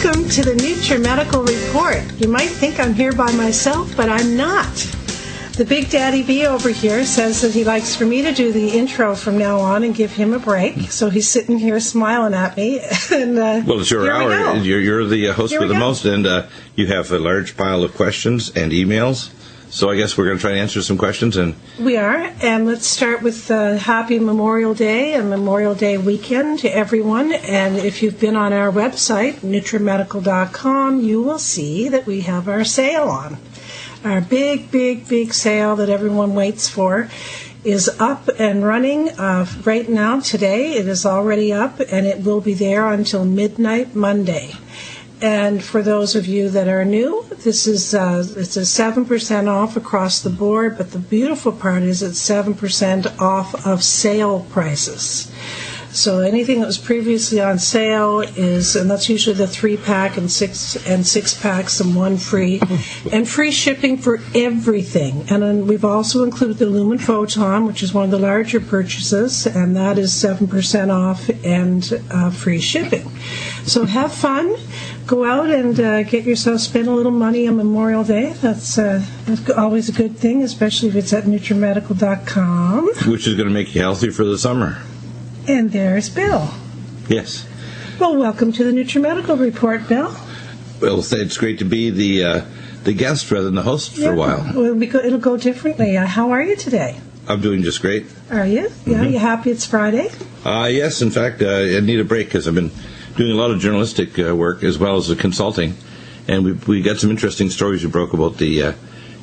Welcome to the Nutrimedical Report. You might think I'm here by myself, but I'm not. The Big Daddy B over here says that he likes for me to do the intro from now on and give him a break. So he's sitting here smiling at me. And, well, it's your hour. You're the host for the most, and you have a large pile of questions and emails. So I guess we're going to try and answer some questions. We are, and let's start with Happy Memorial Day and Memorial Day weekend to everyone. And if you've been on our website, Nutrimedical.com, you will see that we have our sale on. Our big sale that everyone waits for is up and running right now today. It is already up, and it will be there until midnight Monday. And for those of you that are new, this is it's a 7% off across the board, but the beautiful part is it's 7% off of sale prices. So anything that was previously on sale is, and that's usually the 3-pack and six packs and one free, and free shipping for everything. And then we've also included the Lumen Photon, which is one of the larger purchases, and that is 7% off and free shipping. So have fun. Go out and get yourself, spend a little money on Memorial Day. That's always a good thing, especially if it's at Nutrimedical.com. Which is going to make you healthy for the summer. And there's Bill. Yes. Well, welcome to the Nutrimedical Report, Bill. Well, it's great to be the guest rather than the host for a while. Well, it'll go differently. How are you today? I'm doing just great. Are you? Yeah, you happy it's Friday? Yes, in fact, I need a break because I've been doing a lot of journalistic work as well as the consulting. And we got some interesting stories you broke about the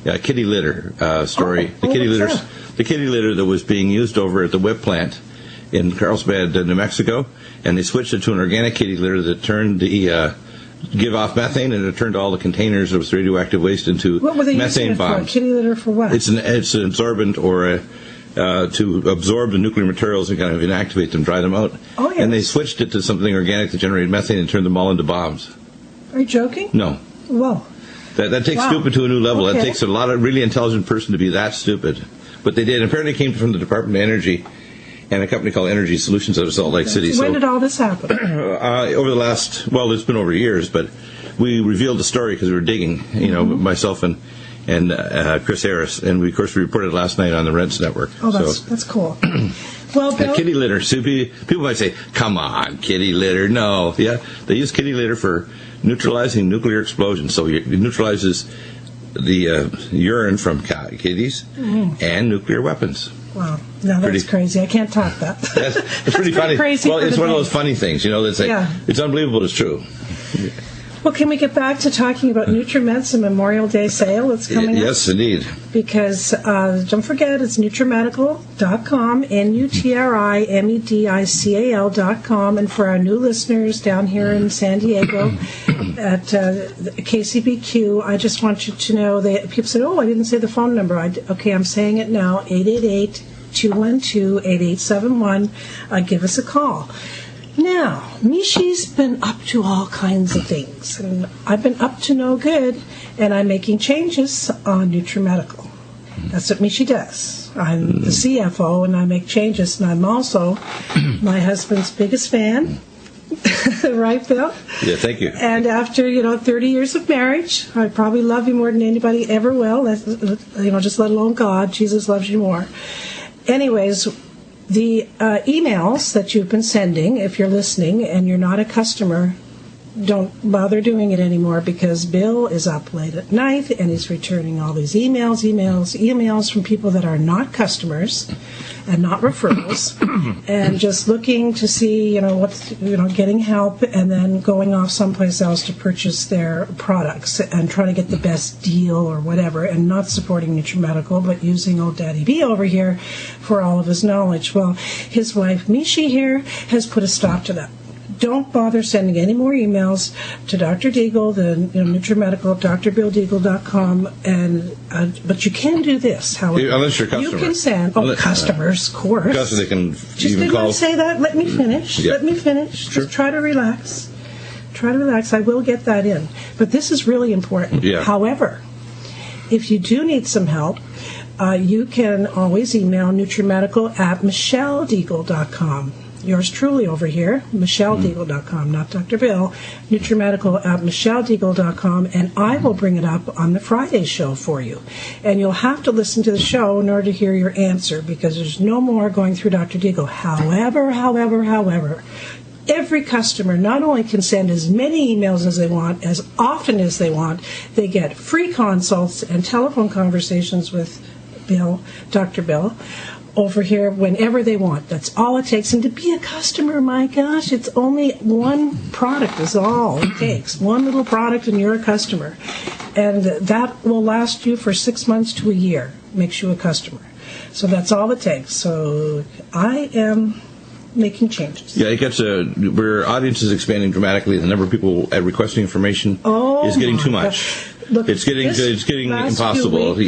kitty litter story. The kitty litter that was being used over at the whip plant in Carlsbad, New Mexico, and they switched it to an organic kitty litter that turned the give off methane, and it turned all the containers of radioactive waste into what were they methane using it bombs. For? Kitty litter for what? It's an absorbent or to absorb the nuclear materials and kind of inactivate them, dry them out. Oh, yes. And they switched it to something organic that generated methane and turned them all into bombs. Are you joking? No. Whoa. That takes stupid to a new level. Okay. That takes a lot of really intelligent person to be that stupid. But they did. Apparently it came from the Department of Energy and a company called Energy Solutions out of Salt Lake City. When did all this happen? Over the last, it's been over years, but we revealed the story because we were digging, myself and Chris Harris, and we reported it last night on the Rents Network. Oh, that's cool. Well, Bill, kitty litter. So people might say, come on, kitty litter. No. Yeah, they use kitty litter for neutralizing nuclear explosions. So it neutralizes the urine from kitties and nuclear weapons. Wow. No, that's crazy. I can't top that. It's pretty funny. Crazy. Well, it's one of those funny things, that's it's unbelievable, it's true. Well, can we get back to talking about Nutrimed's Memorial Day sale that's coming up? Yes, indeed. Because don't forget, it's Nutrimedical.com, Nutrimedical.com, and for our new listeners down here in San Diego at KCBQ, I just want you to know that people said, I didn't say the phone number. Okay, I'm saying it now, 888-212-8871. Give us a call. Now, Mishi's been up to all kinds of things, and I've been up to no good, and I'm making changes on Nutrimedical. That's what Mishi does. I'm the CFO, and I make changes, and I'm also my husband's biggest fan. Right, Bill? Yeah, thank you. And after, 30 years of marriage, I probably love you more than anybody ever will, just let alone God. Jesus loves you more. Anyways, the emails that you've been sending, if you're listening and you're not a customer, don't bother doing it anymore because Bill is up late at night and he's returning all these emails from people that are not customers and not referrals and just looking to see, what's, getting help and then going off someplace else to purchase their products and trying to get the best deal or whatever and not supporting Nutrimedical but using old Daddy B over here for all of his knowledge. Well, his wife Mishi here has put a stop to that. Don't bother sending any more emails to Dr. Deagle, the Nutrimedical, drbilldeagle.com, but you can do this. However, unless you're a customer. You can send customers, of course. Because they can Just even didn't call. want to say that. Let me finish. Yeah. Let me finish. Sure. Just try to relax. I will get that in. But this is really important. Yeah. However, if you do need some help, you can always email Nutrimedical@michelledeagle.com. yours truly over here, MichelleDeagle.com, not Dr. Bill, Nutrimedical at MichelleDeagle.com, and I will bring it up on the Friday show for you. And you'll have to listen to the show in order to hear your answer, because there's no more going through Dr. Deagle. However, every customer not only can send as many emails as they want, as often as they want, they get free consults and telephone conversations with Bill, Dr. Bill, over here whenever they want. That's all it takes. And to be a customer, my gosh, it's only one product is all it takes. One little product and you're a customer. And that will last you for 6 months to a year, makes you a customer. So that's all it takes. So I am making changes. Yeah, it gets where audience is expanding dramatically. The number of people requesting information is getting too much. Look, it's getting impossible.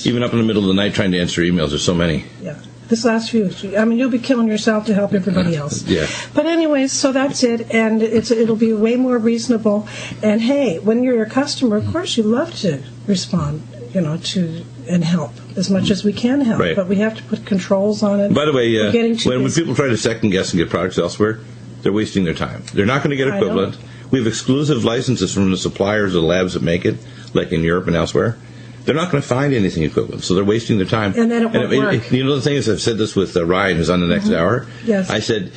Even up in the middle of the night trying to answer emails. There's so many. Yeah. This last few weeks, I mean, you'll be killing yourself to help everybody else. Yeah. But anyways, so that's it, and it'll be way more reasonable. And hey, when you're a customer, of course, you love to respond, to and help as much as we can help. Right. But we have to put controls on it. By the way, when people try to second guess and get products elsewhere, they're wasting their time. They're not going to get equivalent. We have exclusive licenses from the suppliers of the labs that make it, like in Europe and elsewhere. They're not going to find anything equivalent, so they're wasting their time. And then it won't work. The thing is, I've said this with Ryan, who's on the next hour. Yes. I said,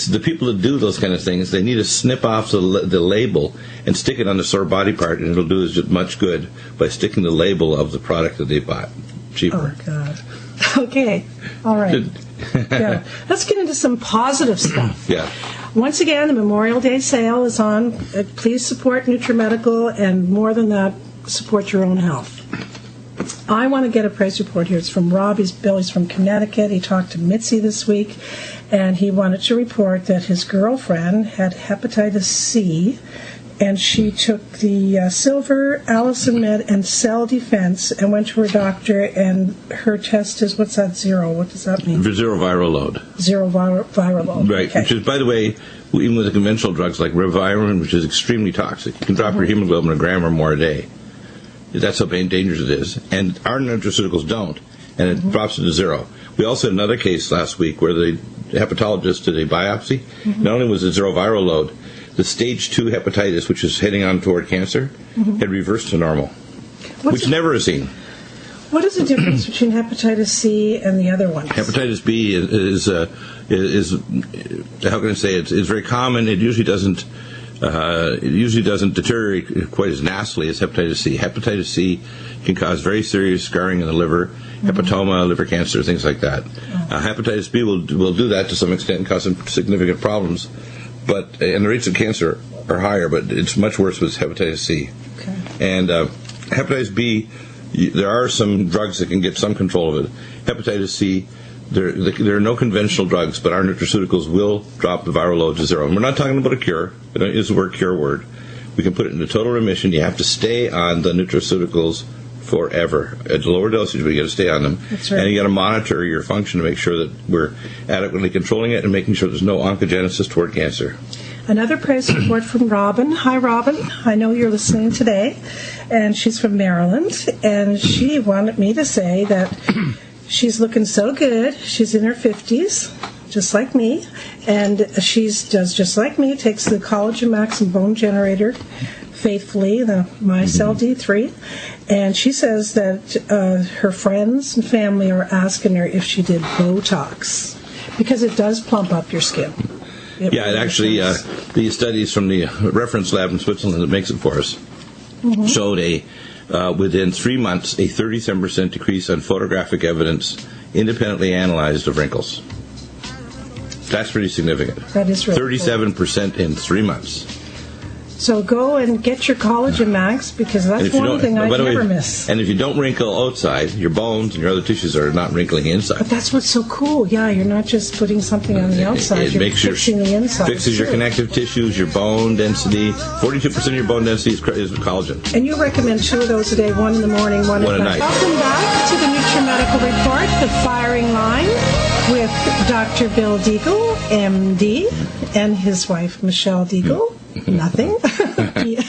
the people that do those kind of things, they need to snip off the label and stick it on the sore body part, and it'll do as much good by sticking the label of the product that they bought cheaper. Oh, God. Okay. All right. Yeah. Let's get into some positive stuff. Yeah. Once again, the Memorial Day sale is on. Please support Nutrimedical, and more than that, support your own health. I want to get a price report here. It's from Rob. He's from Connecticut. He talked to Mitzi this week, and he wanted to report that his girlfriend had hepatitis C, and she took the Silver, Allison Med, and Cell Defense, and went to her doctor, and her test is, what's that, 0? What does that mean? Zero viral load. Zero viral load. Right, okay. Which is, by the way, even with the conventional drugs like ribavirin, which is extremely toxic, you can drop your hemoglobin a gram or more a day. That's how dangerous it is. And our nutraceuticals don't, and it drops it to 0. We also had another case last week where the hepatologist did a biopsy. Not only was it 0 viral load, the stage 2 hepatitis, which is heading on toward cancer, had reversed to normal, which never is seen. What is the difference between hepatitis C and the other ones? Hepatitis B is how can I say it? It's very common. It usually doesn't deteriorate quite as nastily as hepatitis C. Hepatitis C can cause very serious scarring in the liver, hepatoma, liver cancer, things like that. Hepatitis B will do that to some extent and cause some significant problems, and the rates of cancer are higher, but it's much worse with hepatitis C. Okay. And hepatitis B, there are some drugs that can get some control of it. Hepatitis C, there are no conventional drugs, but our nutraceuticals will drop the viral load to 0. And we're not talking about a cure. We don't use the word cure word. We can put it into total remission. You have to stay on the nutraceuticals forever. At lower dosage, but you got to stay on them. That's right. And you got to monitor your function to make sure that we're adequately controlling it and making sure there's no oncogenesis toward cancer. Another praise report from Robin. Hi, Robin. I know you're listening today. And she's from Maryland. And she wanted me to say that she's looking so good. She's in her 50s, just like me. And she does just like me, takes the Collagen Max and Bone Generator faithfully, the MyCell D3. And she says that her friends and family are asking her if she did Botox, because it does plump up your skin. It actually, the studies from the reference lab in Switzerland that makes it for us showed within 3 months, a 37% decrease on photographic evidence independently analyzed of wrinkles. That's pretty significant. That is really 37% in 3 months. So go and get your Collagen Max, because that's one thing I never miss. And if you don't wrinkle outside, your bones and your other tissues are not wrinkling inside. But that's what's so cool. Yeah, you're not just putting something on the outside. You're fixing the inside. Fixes your connective tissues, your bone density. 42% of your bone density is collagen. And you recommend 2 of those a day, 1 in the morning, 1 at night. Welcome back to the Nutrimedical Report, the firing line, with Dr. Bill Deagle, MD, and his wife, Michelle Deagle. Nothing.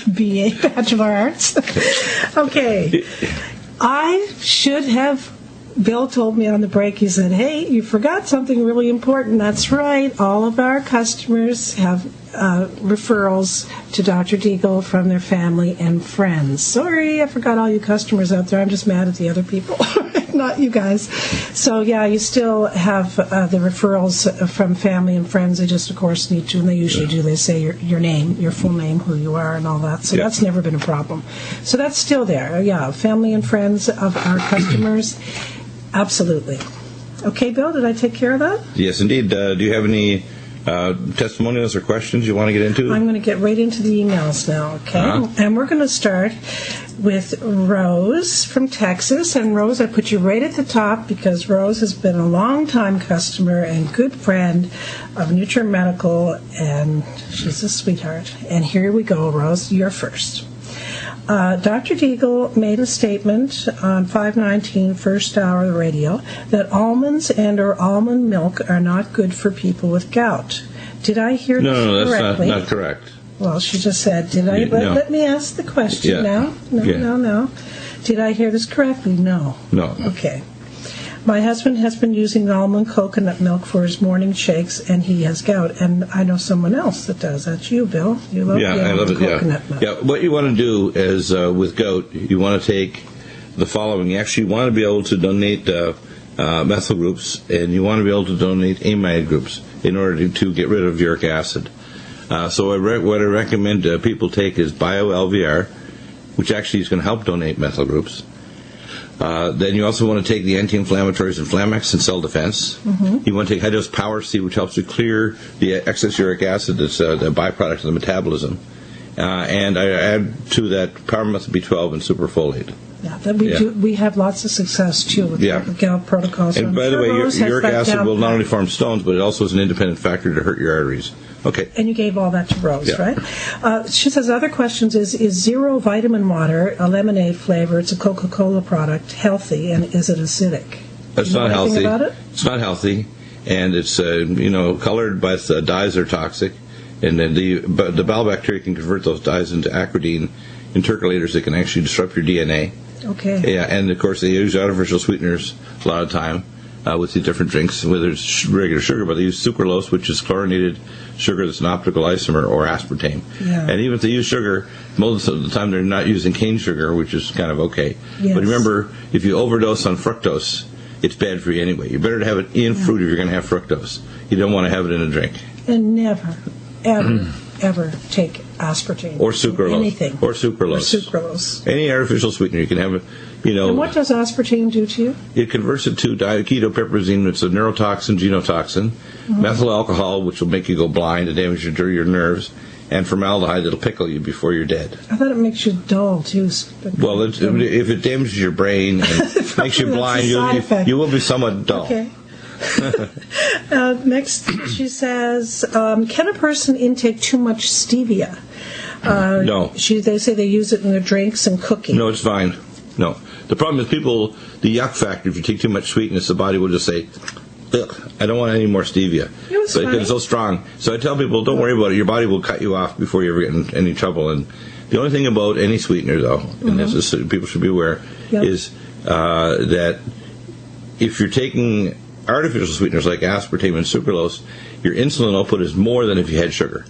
BA, Bachelor of Arts. Okay. I should have Bill told me on the break, he said, hey, you forgot something really important. That's right. All of our customers have referrals to Dr. Deagle from their family and friends. Sorry, I forgot all you customers out there. I'm just mad at the other people, not you guys. So, yeah, you still have the referrals from family and friends. They just, of course, need to, and they usually do. They say your name, your full name, who you are, and all that. So that's never been a problem. So that's still there. Yeah, family and friends of our customers. Absolutely. Okay, Bill, did I take care of that? Yes, indeed. Do you have any testimonials or questions you want to get into? I'm going to get right into the emails now, okay? And we're going to start with Rose from Texas. And Rose, I put you right at the top because Rose has been a long-time customer and good friend of Nutrimedical, and she's a sweetheart. And here we go, Rose, you're first. Dr. Deagle made a statement on 519 First Hour Radio that almonds and or almond milk are not good for people with gout. Did I hear this correctly? No, that's not correct. Well, she just said, did I? Let me ask the question now. No. Did I hear this correctly? No. No. Okay. My husband has been using almond coconut milk for his morning shakes, and he has gout. And I know someone else that does. That's you, Bill. You love I love it. Coconut milk. Yeah. What you want to do is with gout, you want to take the following. You actually want to be able to donate methyl groups, and you want to be able to donate amide groups in order to get rid of uric acid. So what I recommend people take is Bio-LVR, which actually is going to help donate methyl groups. Then you also want to take the anti-inflammatories and Inflamex and Cell Defense. Mm-hmm. You want to take high-dose Power C, which helps to clear the excess uric acid that's the byproduct of the metabolism. And I add to that Power Methyl B12 and Superfolate. Yeah, we have lots of success, too, with the gout protocols. And by the way, uric acid will not only form stones, but it also is an independent factor to hurt your arteries. Okay. And you gave all that to Rose, right? She says, other questions is zero vitamin water, a lemonade flavor, it's a Coca-Cola product, healthy, and is it acidic? It's not healthy. About it? It's not healthy, and it's, colored by dyes that are toxic, and then the bowel bacteria can convert those dyes into acridine intercalators that can actually disrupt your DNA. Okay. Yeah, and of course they use artificial sweeteners a lot of time with the different drinks, whether it's regular sugar, but they use sucralose, which is chlorinated sugar that's an optical isomer, or aspartame. Yeah. And even if they use sugar, most of the time they're not using cane sugar, which is kind of okay. Yes. But remember, if you overdose on fructose, it's bad for you anyway. You better to have it in fruit if you're going to have fructose. You don't want to have it in a drink. And never, ever take aspartame. Or sucralose. Anything. Or sucralose. Any artificial sweetener. You can have it, And what does aspartame do to you? It converts it to diketopiperazine. It's a neurotoxin, genotoxin. Mm-hmm. Methyl alcohol, which will make you go blind and damage your nerves. And formaldehyde that'll pickle you before you're dead. I thought it makes you dull, too. Well, if it damages your brain and makes you blind, you will be somewhat dull. Okay. Next, she says, can a person intake too much stevia? No. They say they use it in their drinks and cooking. No, it's fine. No. The problem is the yuck factor, if you take too much sweetness, the body will just say, ugh, I don't want any more stevia. Because it's so strong. So I tell people, don't worry about it. Your body will cut you off before you ever get in any trouble. And the only thing about any sweetener, though, and this is, people should be aware, is that if you're taking artificial sweeteners like aspartame and sucralose, your insulin output is more than if you had sugar.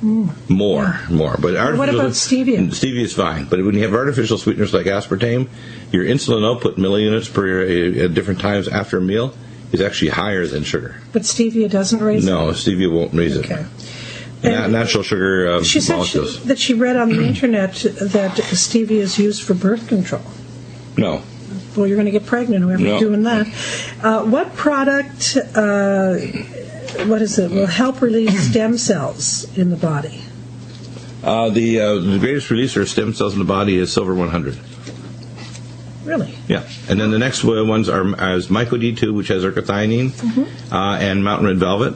More. But what about stevia? Stevia is fine. But when you have artificial sweeteners like aspartame, your insulin output milliunits per at different times after a meal is actually higher than sugar. But stevia doesn't raise it? No, stevia won't raise it. Natural sugar molecules. She said that she read on the internet that stevia is used for birth control. No. Well, you're going to get pregnant whoever's doing that. What product, will help release stem cells in the body? The greatest releaser of stem cells in the body is Silver 100. Really? Yeah. And then the next ones are Myco D2, which has ergothionine, and Mountain Red Velvet.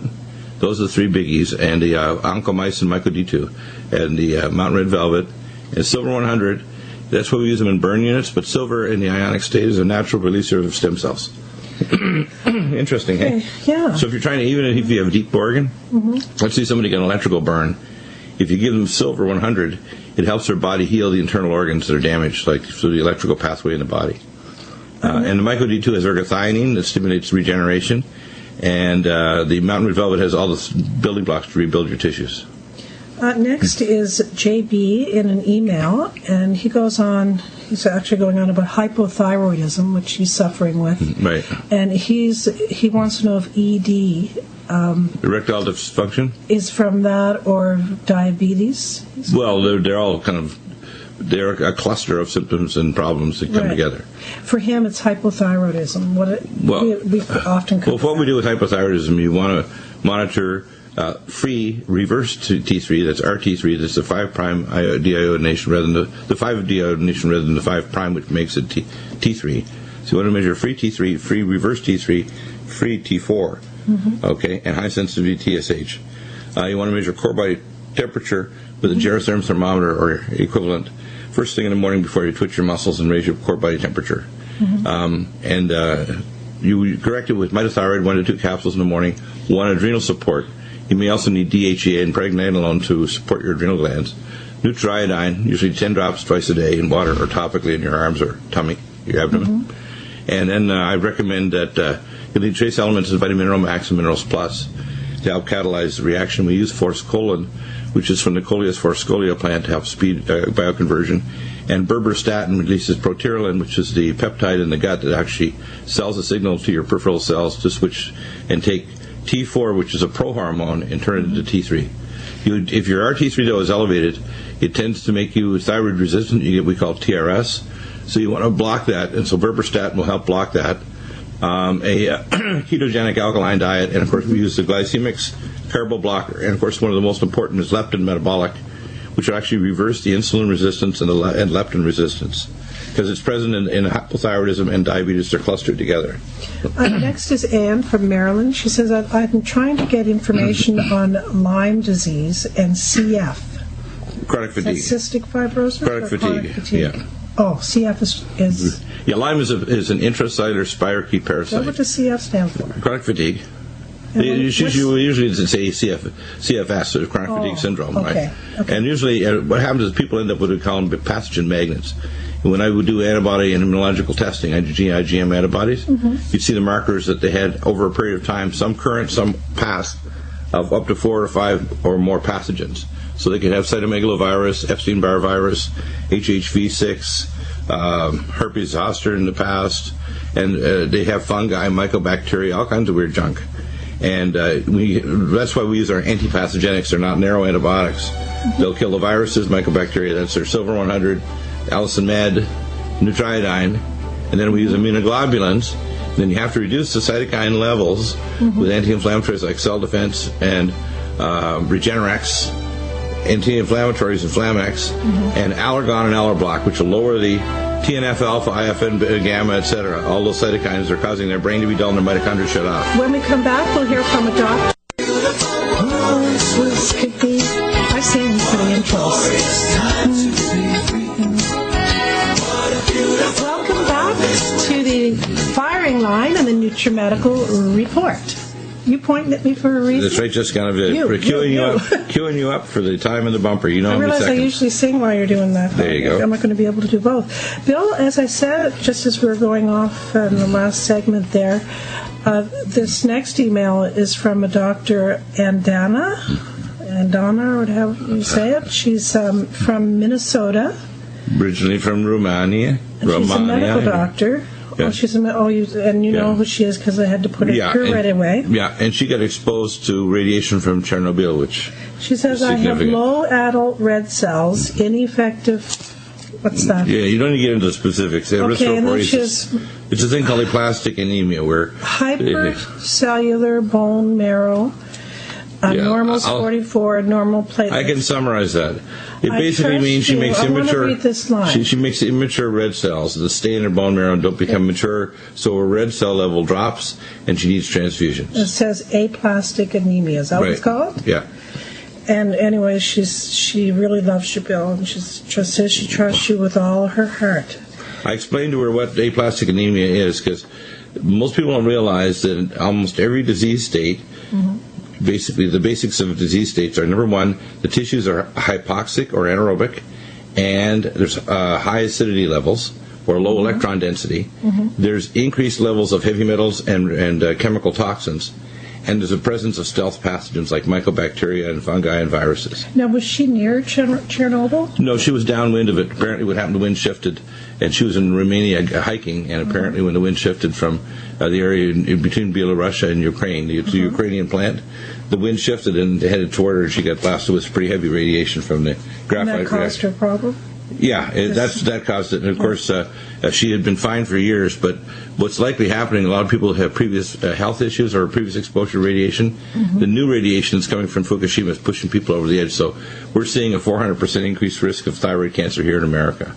Those are the three biggies. And the Oncomycin Myco D2 and the Mountain Red Velvet and Silver 100. That's why we use them in burn units, but silver in the ionic state is a natural releaser of stem cells. Interesting, hey? Yeah. So if you're trying to, even if you have a deep organ, let's say somebody got an electrical burn, if you give them Silver 100, it helps their body heal the internal organs that are damaged, like through the electrical pathway in the body. And the Myco D2 has ergothioneine that stimulates regeneration, and the Mountain Red Velvet has all the building blocks to rebuild your tissues. Next is JB in an email, and he goes on. He's actually going on about hypothyroidism, which he's suffering with. Right. And he wants to know if ED erectile dysfunction is from that or diabetes. Well, they're all they're a cluster of symptoms and problems that come together. For him, it's hypothyroidism. We often well, what we do with hypothyroidism, you want to monitor free reverse T3. That's RT3. That's the 5' deiodination rather than the 5 deiodination rather than the 5', which makes it T3. So you want to measure free T3, free reverse T3, free T4. Okay, and high sensitivity TSH. You want to measure core body temperature with a gerotherm thermometer or equivalent first thing in the morning before you twitch your muscles and raise your core body temperature. You correct it with mitothyroid, 1 to 2 capsules in the morning, 1 adrenal support. You may also need DHEA and pregnenolone to support your adrenal glands. Nutrimedical, usually 10 drops twice a day in water or topically in your arms or tummy, your abdomen. And then I recommend that you need trace elements of Vitamin Mineral Max and Minerals Plus to help catalyze the reaction. We use forskolin, which is from the Coleus forscolia plant to help speed bioconversion. And berberstatin releases proteolin, which is the peptide in the gut that actually sells a signal to your peripheral cells to switch and take T4, which is a prohormone, and turn it into T3. If your RT3 though is elevated, it tends to make you thyroid resistant. You get what we call TRS. So you want to block that, and so berberstatin will help block that. A ketogenic alkaline diet, and of course we use the glycemics carbo blocker, and of course one of the most important is leptin metabolic, which will actually reverse the insulin resistance and leptin resistance, because it's present in hypothyroidism and diabetes. They're clustered together. Next is Anne from Maryland. She says, I'm trying to get information on Lyme disease and CF. Chronic fatigue. Cystic fibrosis? Chronic fatigue. Yeah. Oh, CF is... Yeah, Lyme is an intracellular spirochete parasite. What does CF stand for? Chronic fatigue. Usually it's CFS, so chronic fatigue syndrome, right? Okay. And usually what happens is people end up with what we call them pathogen magnets. And when I would do antibody and immunological testing, IgG, IgM antibodies, you'd see the markers that they had over a period of time, some current, some past, of up to 4 or 5 or more pathogens. So they could have cytomegalovirus, Epstein-Barr virus, HHV6, herpes zoster in the past, and they have fungi, mycobacteria, all kinds of weird junk. And that's why we use our antipathogenics. They're not narrow antibiotics. They'll kill the viruses, mycobacteria. That's their Silver 100, Allicin Med, Nutrimedical, and then we use immunoglobulins. Then you have to reduce the cytokine levels with anti-inflammatories like Cell Defense and Regenerex, anti-inflammatories and Flamex, and Allergon and Allerblock, which will lower the TNF alpha, IFN gamma, etc. All those cytokines are causing their brain to be dull and their mitochondria shut off. When we come back, we'll hear from a doctor. I've seen these for the intros. Welcome back to the firing line and the Nutrimedical report. You pointing at me for a reason? That's right, just kind of queuing you up for the time of the bumper. You know, I realize I usually sing while you're doing that. There you go. I'm not going to be able to do both. Bill, as I said, just as we were going off in the last segment there, this next email is from a Dr. Andana, or whatever you say it. She's from Minnesota. Originally from Romania. She's a medical doctor. Yeah. Oh, she's you know who she is because I had to put her right away. Yeah, and she got exposed to radiation from Chernobyl, which she says I have low adult red cells, ineffective. What's that? Yeah, you don't need to get into the specifics. Okay, and then it's a thing called aplastic anemia, where hypercellular bone marrow. Normal's 44, normal platelets. I can summarize that. It basically means she makes immature. She makes immature red cells that stay in her bone marrow and don't become mature, so her red cell level drops, and she needs transfusions. It says aplastic anemia. Is that what it's called? Yeah. And anyway, she really loves you, Bill, and she just says she trusts you with all her heart. I explained to her what aplastic anemia is because most people don't realize that in almost every disease state. Basically, the basics of disease states are, number one, the tissues are hypoxic or anaerobic, and there's high acidity levels, or low electron density. There's increased levels of heavy metals and chemical toxins. And there's a presence of stealth pathogens like mycobacteria and fungi and viruses. Now, was she near Chernobyl? No, she was downwind of it. Apparently what happened, the wind shifted, and she was in Romania hiking, and apparently when the wind shifted from the area in between Belarus and Ukraine, the Ukrainian plant, the wind shifted and headed toward her, and she got blasted with pretty heavy radiation from the graphite And that caused her problem? Yeah, that caused it. And, of course, she had been fine for years, but what's likely happening, a lot of people have previous health issues or previous exposure to radiation. The new radiation that's coming from Fukushima is pushing people over the edge. So we're seeing a 400% increased risk of thyroid cancer here in America.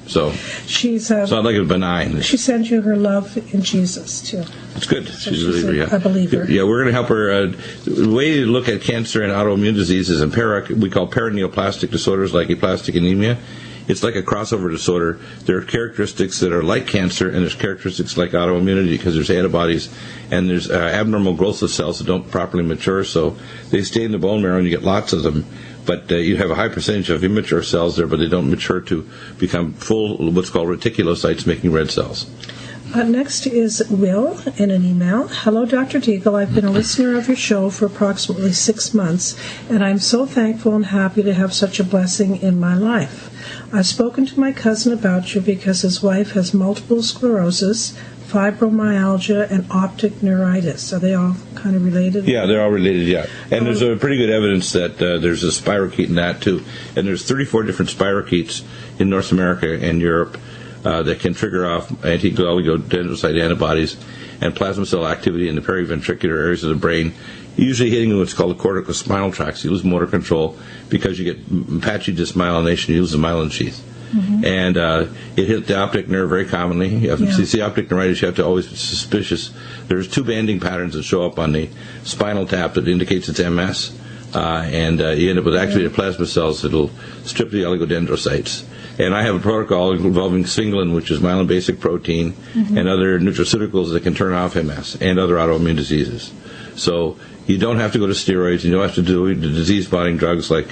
So it's not like it's benign. She sends you her love in Jesus, too. It's good. So she's a believer, a believer. Yeah, we're going to help her. The way to look at cancer and autoimmune diseases and we call paraneoplastic disorders like aplastic anemia. It's like a crossover disorder. There are characteristics that are like cancer, and there's characteristics like autoimmunity because there's antibodies, and there's abnormal growth of cells that don't properly mature, so they stay in the bone marrow and you get lots of them. But you have a high percentage of immature cells there, but they don't mature to become full, what's called reticulocytes, making red cells. Next is Will in an email. Hello, Dr. Deagle. I've been a listener of your show for approximately 6 months, and I'm so thankful and happy to have such a blessing in my life. I've spoken to my cousin about you because his wife has multiple sclerosis, fibromyalgia, and optic neuritis. Are they all kind of related? Yeah, they're all related, yeah. And there's a pretty good evidence that there's a spirochete in that, too. And there's 34 different spirochetes in North America and Europe that can trigger off anti-oligodendrocyte antibodies and plasma cell activity in the periventricular areas of the brain, usually hitting what's called the corticospinal tracts. You lose motor control because you get patchy dysmyelination, you lose the myelin sheath. And it hit the optic nerve very commonly. If you see optic neuritis, you have to always be suspicious. There's two banding patterns that show up on the spinal tap that indicates it's MS. And you end up with activated plasma cells that will strip the oligodendrocytes. And I have a protocol involving sphingolin, which is myelin basic protein, and other nutraceuticals that can turn off MS and other autoimmune diseases. So you don't have to go to steroids. You don't have to do the disease-binding drugs like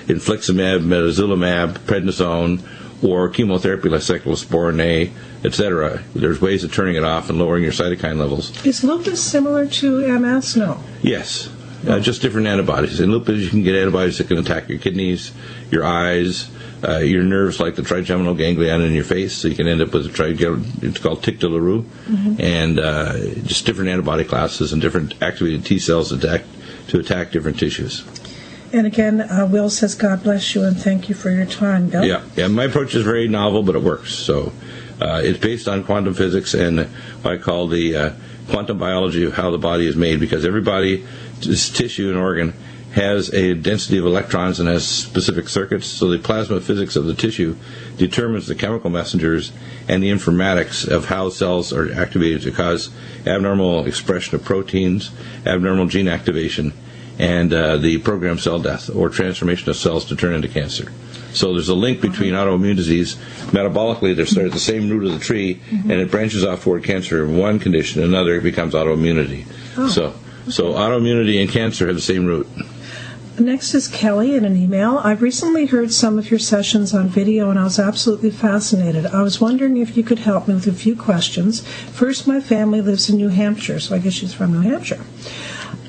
infliximab, metazolimab, prednisone, or chemotherapy like cyclosporin A, etc. There's ways of turning it off and lowering your cytokine levels. Is lupus similar to MS? No. Yes. Just different antibodies. In lupus, you can get antibodies that can attack your kidneys, your eyes, your nerves like the trigeminal ganglion in your face, so you can end up with it's called tic de la Rue, and just different antibody classes and different activated T cells to attack different tissues. And again, Will says, God bless you and thank you for your time, Bill. Yeah. My approach is very novel, but it works. So it's based on quantum physics and what I call the quantum biology of how the body is made, because every tissue and organ has a density of electrons and has specific circuits. So the plasma physics of the tissue determines the chemical messengers and the informatics of how cells are activated to cause abnormal expression of proteins, abnormal gene activation, and the programmed cell death or transformation of cells to turn into cancer. So there's a link between autoimmune disease. Metabolically, they're at the same root of the tree, and it branches off toward cancer in one condition. Another, it becomes autoimmunity. So autoimmunity and cancer have the same root. Next is Kelly in an email. I've recently heard some of your sessions on video, and I was absolutely fascinated. I was wondering if you could help me with a few questions. First, my family lives in New Hampshire, so I guess she's from New Hampshire.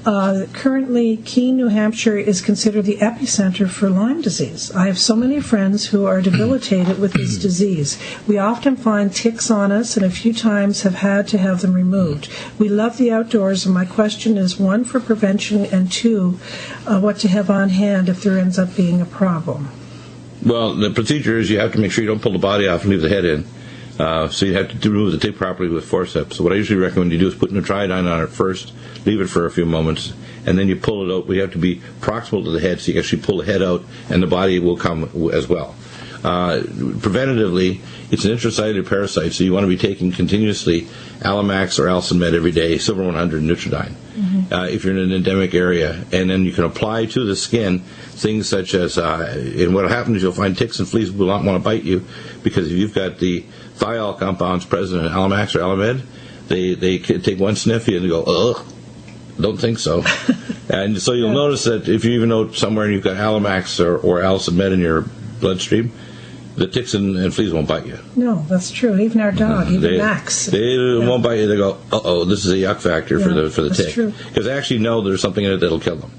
Currently, Keene, New Hampshire is considered the epicenter for Lyme disease. I have so many friends who are debilitated with this disease. We often find ticks on us and a few times have had to have them removed. We love the outdoors, and my question is, one, for prevention, and two, what to have on hand if there ends up being a problem. Well, the procedure is you have to make sure you don't pull the body off and leave the head in. So you have to remove the tick properly with forceps. So what I usually recommend you do is put Nutrimedical on it first, leave it for a few moments, and then you pull it out. We have to be proximal to the head, so you actually pull the head out, and the body will come as well. Preventatively, it's an intracellular parasite, so you want to be taking continuously Alamax or Alcinmed every day, Silver 100 and Nutridyne, if you're in an endemic area. And then you can apply to the skin things such as, and what will happen is you'll find ticks and fleas will not want to bite you, because if you've got the thiol compounds present in Alamax or Alamed, they take one sniff and you go, ugh, don't think so. And so you'll notice that if you even know somewhere you've got Alamax or Alcinmed in your bloodstream, the ticks and fleas won't bite you. No, that's true. Even our dog, even Max. They won't bite you. They go, uh-oh, this is a yuck factor for the tick. True. Because they actually know there's something in it that'll kill them.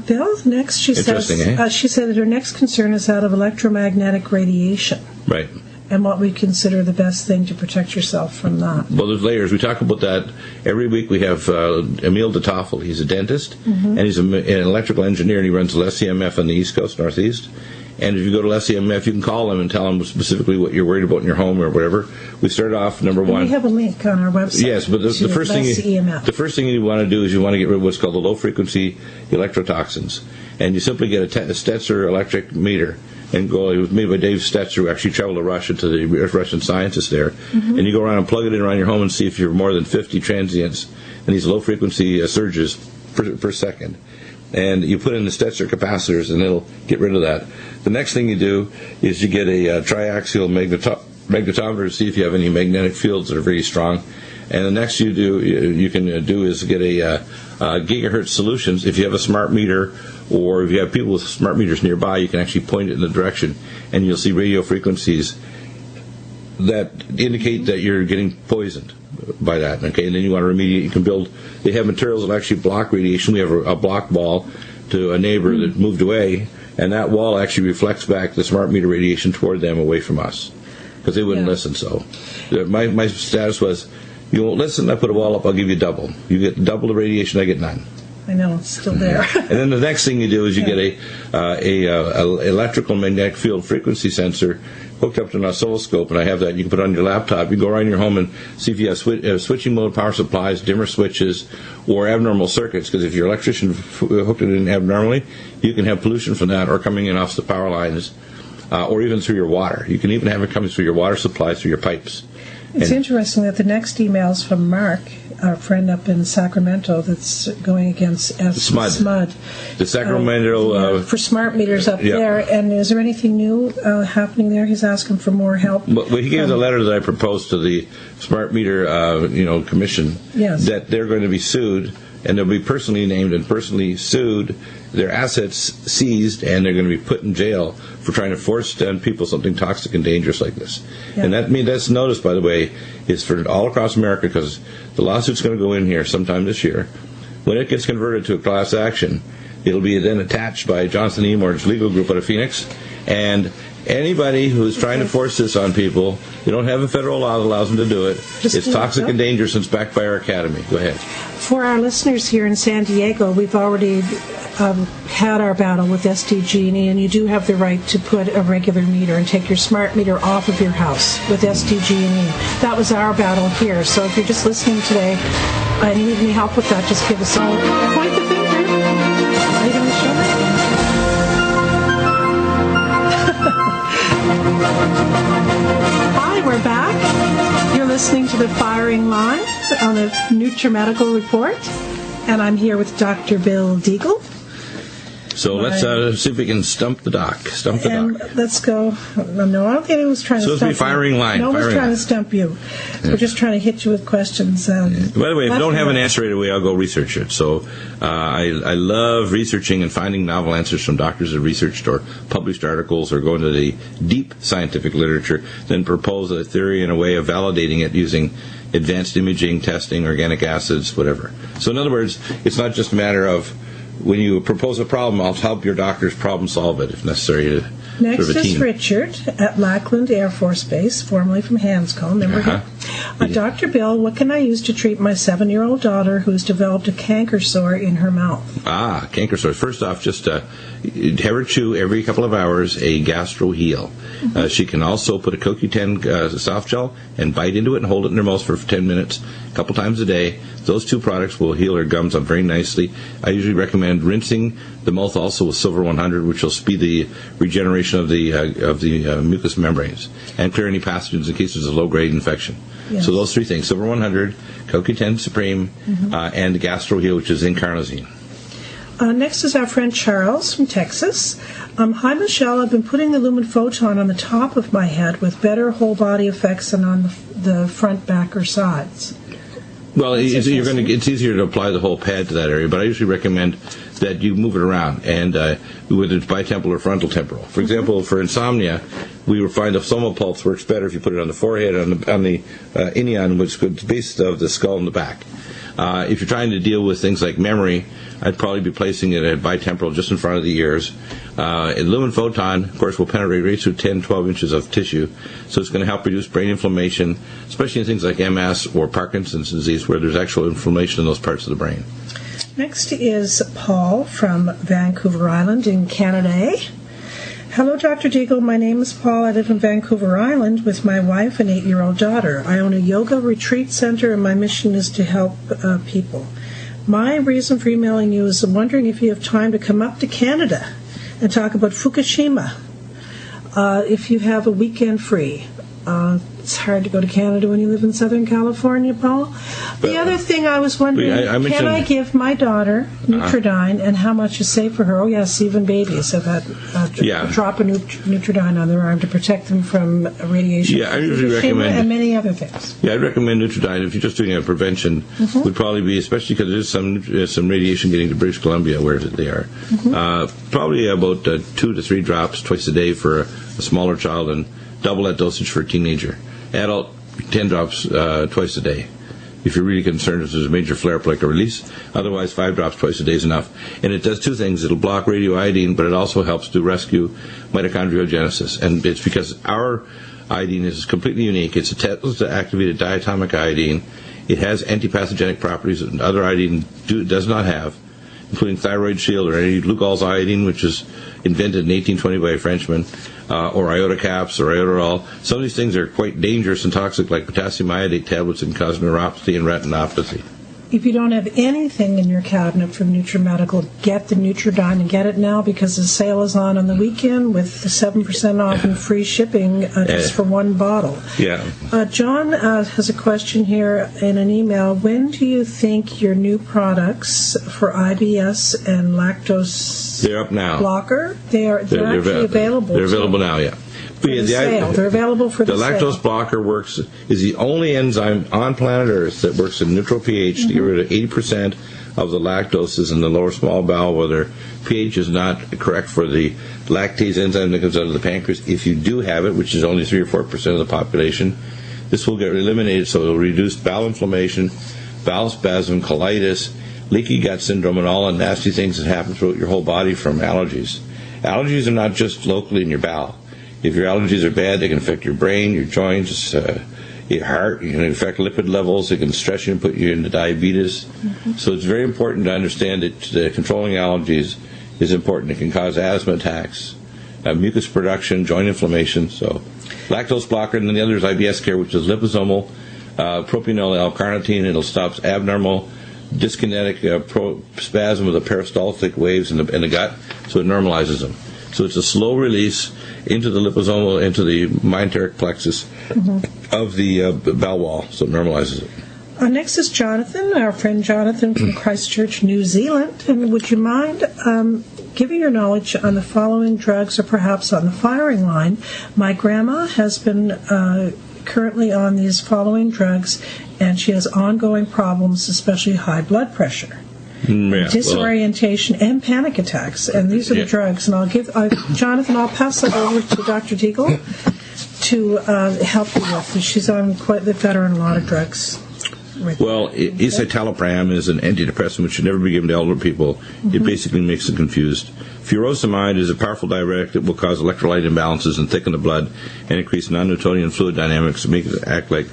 Bill, next she says, she said that her next concern is that of electromagnetic radiation. Right. And what we consider the best thing to protect yourself from that. Well, there's layers. We talk about that every week. We have Emil de Toffel. He's a dentist, and he's an electrical engineer, and he runs LSCMF on the East Coast, Northeast. And if you go to LSCMF, you can call him and tell him specifically what you're worried about in your home or whatever. We started off, number one. We have a link on our website. Yes, but the first thing you want to do is you want to get rid of what's called the low-frequency electrotoxins. And you simply get a Stetzer electric meter. And go, it was made by Dave Stetzer, who actually traveled to Russia, to the Russian scientists there. And you go around and plug it in around your home and see if you're more than 50 transients and these low-frequency surges per second. And you put in the Stetzer capacitors, and it'll get rid of that. The next thing you do is you get a triaxial magnetometer to see if you have any magnetic fields that are very strong. And the next you can do is get a gigahertz solutions. If you have a smart meter, or if you have people with smart meters nearby, you can actually point it in the direction, and you'll see radio frequencies that indicate that you're getting poisoned by that. Okay, and then you want to remediate. You can build. They have materials that actually block radiation. We have a block wall to a neighbor that moved away, and that wall actually reflects back the smart meter radiation toward them away from us, because they wouldn't listen. So my status was, you won't listen, I put a wall up, I'll give you double. You get double the radiation, I get none. I know, it's still there. And then the next thing you do is you get a electrical magnetic field frequency sensor hooked up to an oscilloscope, and I have that. You can put it on your laptop. You can go around your home and see if you have switching mode power supplies, dimmer switches, or abnormal circuits, because if your electrician hooked it in abnormally, you can have pollution from that, or coming in off the power lines, or even through your water. You can even have it coming through your water supply, through your pipes. It's interesting that the next email is from Mark, our friend up in Sacramento, that's going against SMUD. The Sacramento... for smart meters up there. And is there anything new happening there? He's asking for more help. Well, he gave the letter that I proposed to the Smart Meter Commission, that they're going to be sued, and they'll be personally named and personally sued, their assets seized, and they're going to be put in jail for trying to force on people something toxic and dangerous like this. And that's noticed, by the way, is for all across America, because the lawsuit's going to go in here sometime this year. When it gets converted to a class action, it'll be then attached by Johnson E. Moore's legal group out of Phoenix, and anybody who's trying to force this on people, they don't have a federal law that allows them to do it. It's toxic and dangerous, and it's backed by our academy. Go ahead. For our listeners here in San Diego, we've already had our battle with SDG&E, and you do have the right to put a regular meter and take your smart meter off of your house with SDG&E. That was our battle here. So if you're just listening today and you need any help with that, just give us a point the finger. Are you going to show me? Hi, we're back. You're listening to the Firing Line on the Nutrimedical Report, and I'm here with Dr. Bill Deagle. So let's see if we can stump the doc. Let's go. No, I don't think anyone's trying to stump you. So it's firing line. No one's trying to stump you. We're just trying to hit you with questions. By the way, if you don't have an answer right away, I'll go research it. So I love researching and finding novel answers from doctors that researched or published articles, or go into the deep scientific literature, then propose a theory and a way of validating it using advanced imaging, testing, organic acids, whatever. So in other words, it's not just a matter of, when you propose a problem, I'll help your doctors problem solve it if necessary. Next is Richard at Lackland Air Force Base, formerly from Hanscom. Dr. Bill, what can I use to treat my 7-year-old daughter who's developed a canker sore in her mouth? Canker sore. First off, just have her chew every couple of hours a Gastro Heal. She can also put a CoQ10 soft gel and bite into it and hold it in her mouth for 10 minutes, a couple times a day. Those two products will heal her gums up very nicely. I usually recommend rinsing the mouth also with Silver 100, which will speed the regeneration of the mucous membranes and clear any pathogens in cases of low-grade infection. Yes. So those three things: Silver 100, CoQ10 Supreme, and Gastro Heal, which is incarnazine. Next is our friend Charles from Texas. Hi, Michelle. I've been putting the Lumen Photon on the top of my head with better whole body effects than on the front, back, or sides. Well, it's easier to apply the whole pad to that area, but I usually recommend that you move it around, and whether it's bitemporal or frontal temporal. For example, for insomnia, we will find the somal pulse works better if you put it on the forehead, on the inion, which is the base of the skull and the back. If you're trying to deal with things like memory, I'd probably be placing it at bitemporal, just in front of the ears. Lumen photon, of course, will penetrate right through 10, 12 inches of tissue, so it's going to help reduce brain inflammation, especially in things like MS or Parkinson's disease, where there's actual inflammation in those parts of the brain. Next is Paul from Vancouver Island in Canada. Hello, Dr. Deagle. My name is Paul. I live in Vancouver Island with my wife and 8-year-old daughter. I own a yoga retreat center, and my mission is to help people. My reason for emailing you is I'm wondering if you have time to come up to Canada and talk about Fukushima, if you have a weekend free. It's hard to go to Canada when you live in Southern California, Paul. The other thing I was wondering, can I give my daughter Nutridyne, and how much is safe for her? Oh, yes, even babies have had a drop of Nutridyne on their arm to protect them from radiation. Yeah, I usually recommend and many other things. Yeah, I'd recommend Nutridyne if you're just doing a prevention. Would probably be, especially because there's some radiation getting to British Columbia where they are. Probably about 2 to 3 drops twice a day for a smaller child, and double that dosage for a teenager. Adult, 10 drops twice a day. If you're really concerned if there's a major flare-up like a release. Otherwise, 5 drops twice a day is enough. And it does 2 things. It'll block radioiodine, but it also helps to rescue mitochondriogenesis. And it's because our iodine is completely unique. It's a Tesla-activated diatomic iodine. It has antipathogenic properties that other iodine does not have, including thyroid shield or any Lugol's iodine, which was invented in 1820 by a Frenchman, or iota caps or iodoral. Some of these things are quite dangerous and toxic, like potassium iodate tablets, and cause neuropathy and retinopathy. If you don't have anything in your cabinet from Nutrimedical, get the Nutridyne, and get it now because the sale is on the weekend with 7% off and free shipping just for 1 bottle. Yeah. John has a question here in an email. When do you think your new products for IBS and lactose They're up now. blocker, they're actually available? They're available now, yeah. They're available for the sale. The lactose blocker is the only enzyme on planet Earth that works in neutral pH to get rid of 80% of the lactoses in the lower small bowel, where their pH is not correct for the lactase enzyme that comes out of the pancreas. If you do have it, which is only 3 or 4% of the population, this will get eliminated, so it will reduce bowel inflammation, bowel spasm, colitis, leaky gut syndrome, and all the nasty things that happen throughout your whole body from allergies. Allergies are not just locally in your bowel. If your allergies are bad, they can affect your brain, your joints, your heart. You can affect lipid levels. It can stress you and put you into diabetes. So it's very important to understand that controlling allergies is important. It can cause asthma attacks, mucus production, joint inflammation. So lactose blocker, and then the other is IBS care, which is liposomal propionyl L-carnitine. It'll stop abnormal dyskinetic spasm of the peristaltic waves in the gut, so it normalizes them. So it's a slow release into the liposomal, into the myenteric plexus of the bowel wall, so it normalizes it. Next is Jonathan, our friend Jonathan from Christchurch, New Zealand. And would you mind giving your knowledge on the following drugs, or perhaps on the firing line? My grandma has been currently on these following drugs, and she has ongoing problems, especially high blood pressure. Disorientation and panic attacks, and these are the drugs. And I'll give Jonathan. I'll pass that over to Dr. Deagle to help you with. She's on they've got her on a lot of drugs. Well, escitalopram is an antidepressant which should never be given to elder people. It basically makes them confused. Furosemide is a powerful diuretic that will cause electrolyte imbalances and thicken the blood and increase non-Newtonian fluid dynamics to make it act like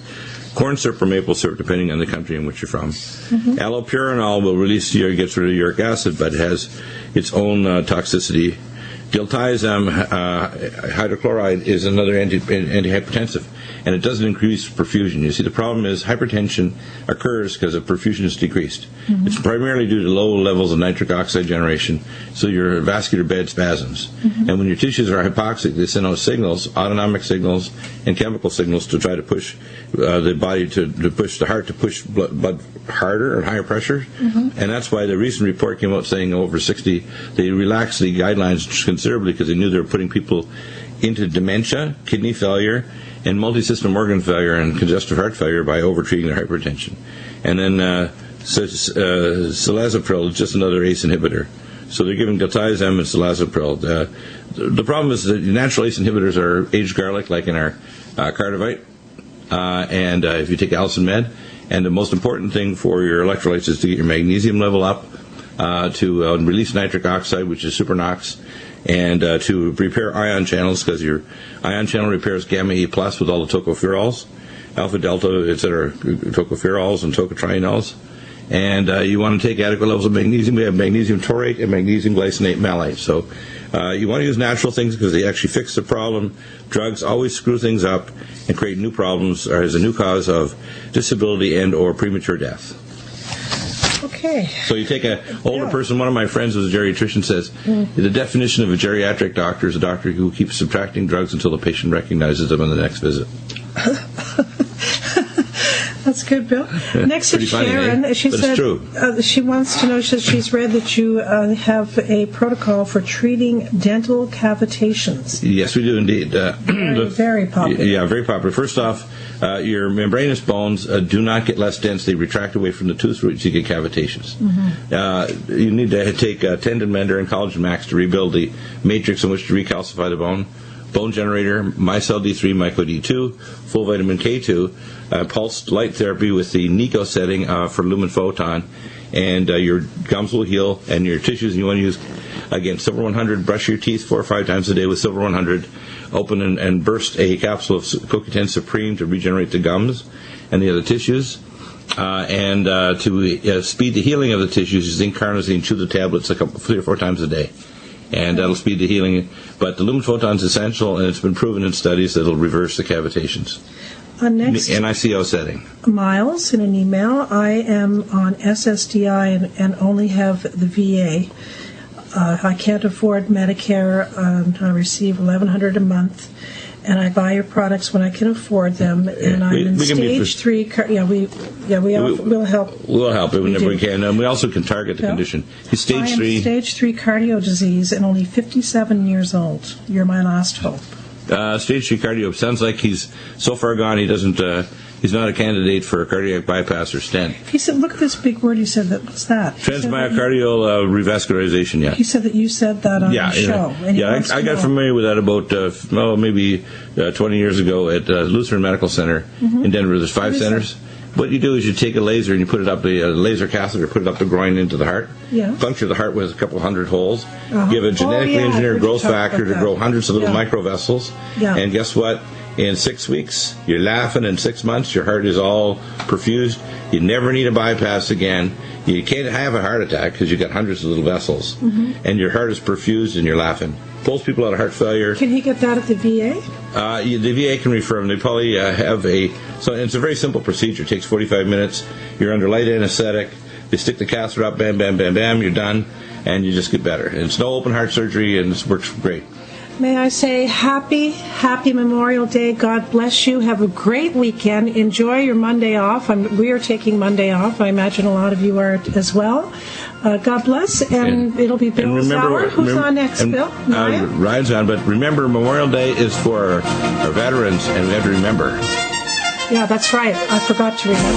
corn syrup or maple syrup, depending on the country in which you're from. Allopurinol will gets rid of uric acid, but it has its own toxicity. Diltiazem hydrochloride is another antihypertensive, and it doesn't increase perfusion. You see, the problem is hypertension occurs because the perfusion is decreased. It's primarily due to low levels of nitric oxide generation, so your vascular bed spasms. And when your tissues are hypoxic, they send out signals, autonomic signals, and chemical signals to try to push the body to push the heart to push blood harder and higher pressure. And that's why the recent report came out saying over 60, they relaxed the guidelines considerably because they knew they were putting people into dementia, kidney failure, and multi-system organ failure and congestive heart failure by over-treating their hypertension. And then cilazapril is just another ACE inhibitor. So they're giving diltiazem and cilazapril. The problem is that natural ACE inhibitors are aged garlic, like in our Cardivite, and if you take Allicin Med. And the most important thing for your electrolytes is to get your magnesium level up, to release nitric oxide, which is supernox, and to repair ion channels, because your ion channel repairs gamma E plus with all the tocopherols, alpha delta, etc., tocopherols and tocotrienols. And you want to take adequate levels of magnesium. We have magnesium taurate and magnesium glycinate malate. So you want to use natural things because they actually fix the problem. Drugs always screw things up and create new problems, or as a new cause of disability and or premature death. Okay. So you take an older person. One of my friends who's a geriatrician says the definition of a geriatric doctor is a doctor who keeps subtracting drugs until the patient recognizes them on the next visit. That's good, Bill. Next is Sharon. Funny, she but said it's true. She wants to know. She's read that you have a protocol for treating dental cavitations. Yes, we do indeed. Very popular. Yeah, very popular. First off, your membranous bones do not get less dense; they retract away from the tooth roots. You get cavitations. Mm-hmm. You need to take Tendon Mender and Collagen Max to rebuild the matrix in which to recalcify the bone. Bone generator, Micelle D3, Myco D2, full vitamin K2, pulsed light therapy with the NICO setting for lumen photon, and your gums will heal, and your tissues, you want to use, again, Silver 100, brush your teeth 4 or 5 times a day with Silver 100, open and burst a capsule of CoQ10 Supreme to regenerate the gums and the other tissues, and to speed the healing of the tissues, using carnosine, chew the tablets 3 or 4 times a day. And that'll speed the healing. But the lumen photon is essential, and it's been proven in studies that it'll reverse the cavitations. Next, NICO setting. Miles, in an email, I am on SSDI and only have the VA. I can't afford Medicare. I receive $1,100 a month, and I buy your products when I can afford them. And I'm in stage 3. We'll help. We'll help whenever we can. And we also can target the condition. He's stage 3. Stage 3 cardio disease and only 57 years old. You're my last hope. Stage 3 cardio sounds like he's so far gone. He doesn't. He's not a candidate for a cardiac bypass or stent. He said, "Look at this big word." He said, "What's that?" Transmyocardial revascularization. Yeah. He said that you said that on the show. I got familiar with that about maybe 20 years ago at Lutheran Medical Center in Denver. There's 5 centers. What you do is you take a laser and you put it up the laser catheter, put it up the groin into the heart. Yeah. Puncture the heart with a couple hundred holes. Give a genetically engineered growth factor to grow hundreds of little microvessels. Yeah. And guess what? In 6 weeks, you're laughing. In 6 months, your heart is all perfused. You never need a bypass again. You can't have a heart attack because you've got hundreds of little vessels. Mm-hmm. And your heart is perfused and you're laughing. Pulls people out of heart failure. Can he get that at the VA? The VA can refer him. They probably have so it's a very simple procedure. It takes 45 minutes. You're under light anesthetic. They stick the catheter up, bam, bam, bam, bam, you're done, and you just get better. And it's no open heart surgery, and it works great. May I say happy Memorial Day. God bless you. Have a great weekend. Enjoy your Monday off. We are taking Monday off. I imagine a lot of you are as well. God bless, and it'll be Bill's hour. Who's on next, Bill? Ryan's on, but remember, Memorial Day is for our veterans, and we have to remember. Yeah, that's right. I forgot to remember.